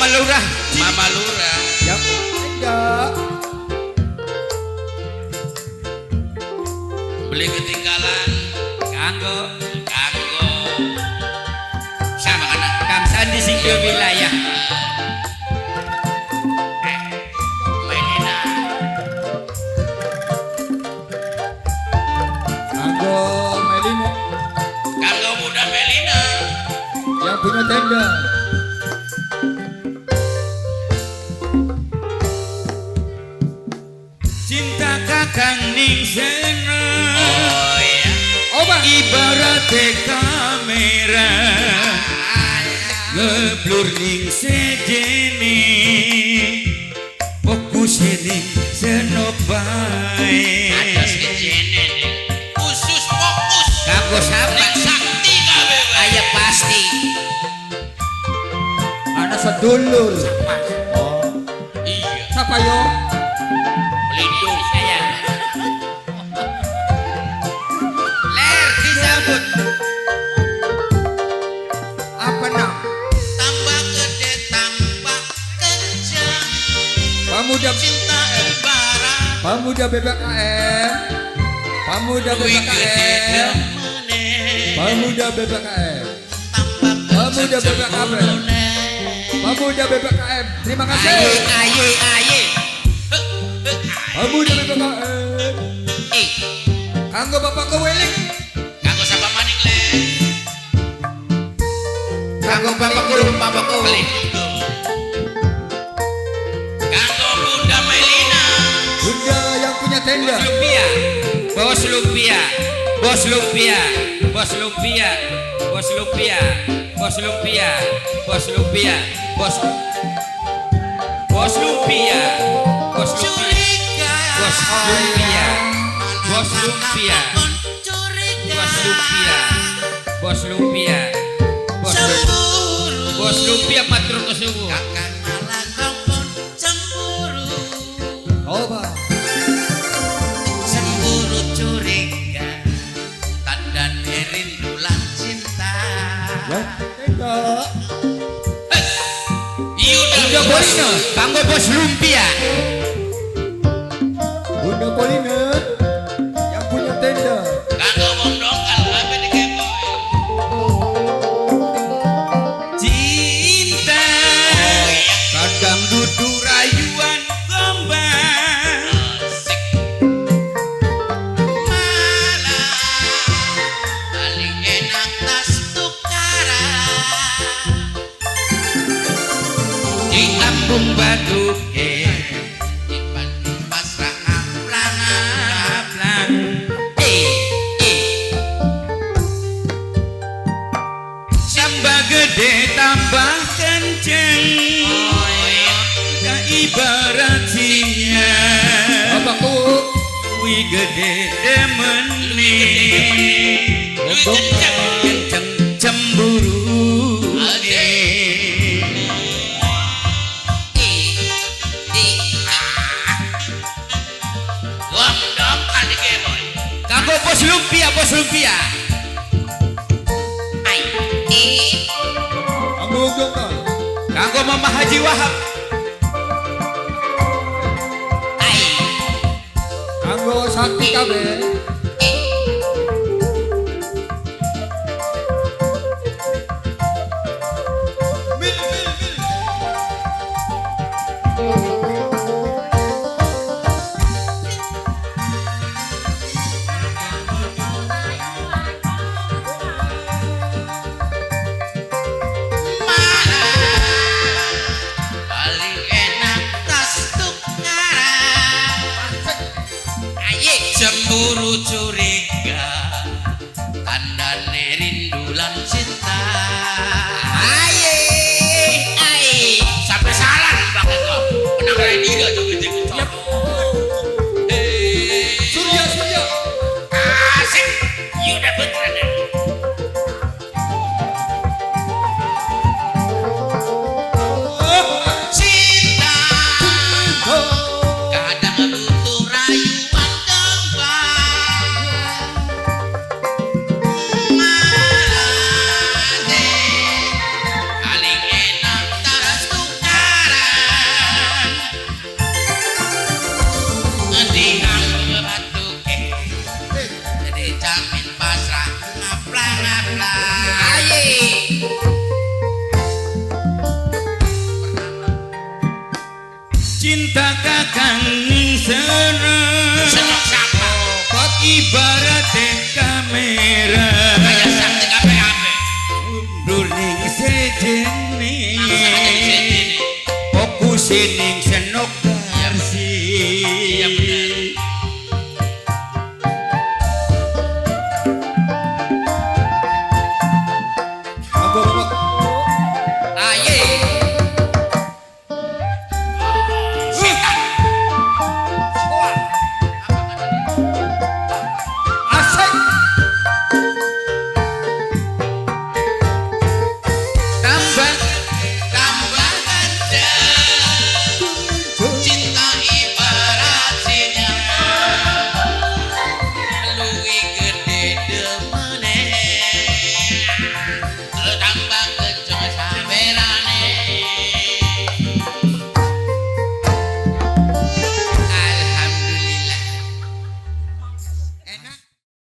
Mama Lurah. Mama Lurah. Yang enggak. Beli ketinggalan. Kanggo Sama kan? Kang Sandi singkil wilayah. Melina. Kanggo Melina Kanggo muda Melina. yang punya tenda. Cinta kakang ning sana. Oh iya. Oba. Ibarat kamera ngeblur ning sejene fokus ning senobae Ada sekejene nih. Khusus fokus. kanggo siapa Ning sakti kabe. aya pasti Anak sedulur. oh Iya. Siapa yo? Pelindung. saya ler disambut Apa nak? Tambah gede tambah kencang. Pemuda Cinta ibarat. Pemuda BBKM. Pemuda Duit gede BBKM. demenet. Pemuda BBKM. Tambah Pemuda kencang BBKM. cemburu. Pemuda BBKM. Terima aye kasih. aye Pemuda BBKM. Eh, Kanggo Bapak Keweling. kanggo sapa maning le. kanggo bapakku Pelindung. Kanggo Bunda Melina. Bunda yang punya tenda. Bos lumpia bos lumpia bos lumpia bos lumpia bos lumpia bos lumpia bos lumpia bos lumpia bos lumpia Curiga. bos lumpia bos lumpia Curiga. bos lumpia bos lumpia bos lumpia Cemburu. bos lumpia matur nuwun Kakak malah kau pun cemburu. Oba. Cemburu curiga. Tanda rindu lan cinta. Yang tenda. Bunda Polina kanggo bos lumpia Bunda Polina yang punya tenda. Kanggo wong dongkal kabeh dikeboy. cinta kadang dudu rayuan gombang Asik. Malah paling enak tas tukaran. di ambung baduke Dibanding pasrah amplangan. aplang tambah gede tambah kenceng udah ibarat singa Bapakku. wi gede demen nih kenceng cemburu Wong dongkal dikeboy. kanggo bos lumpia Kanggo Jongkal. kanggo Mama Haji Wahab Kanggo Sakti KB. Paling enak tas tukaran. Cemburu sining